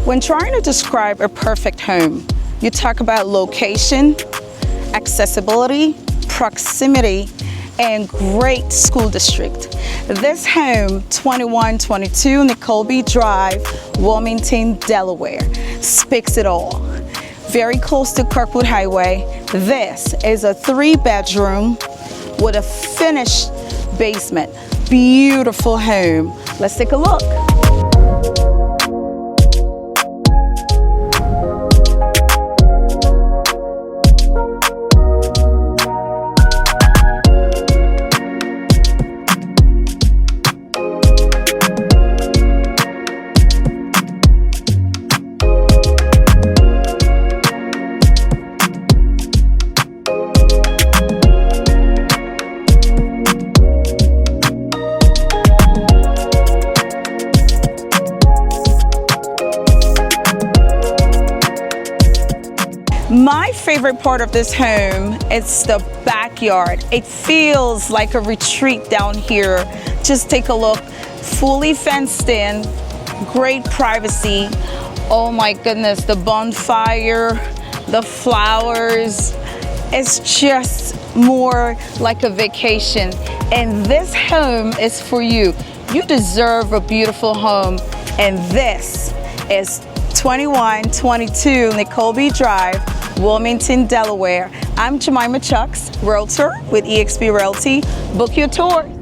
When trying to describe a perfect home, you talk about location, accessibility, proximity, and great school district. This home, 2122 Nicholby Drive, Wilmington, Delaware, speaks it all. Very close to Kirkwood Highway, this is a 3-bedroom with a finished basement. Beautiful home. Let's take a look. My favorite part of this home is the backyard. It feels like a retreat down here. Just take a look, fully fenced in, great privacy. Oh my goodness, the bonfire, the flowers. It's just more like a vacation. And this home is for you. You deserve a beautiful home. And this is 2122 Nicholby Drive, Wilmington, Delaware. I'm Jemima Chucks, Realtor with eXp Realty. Book your tour.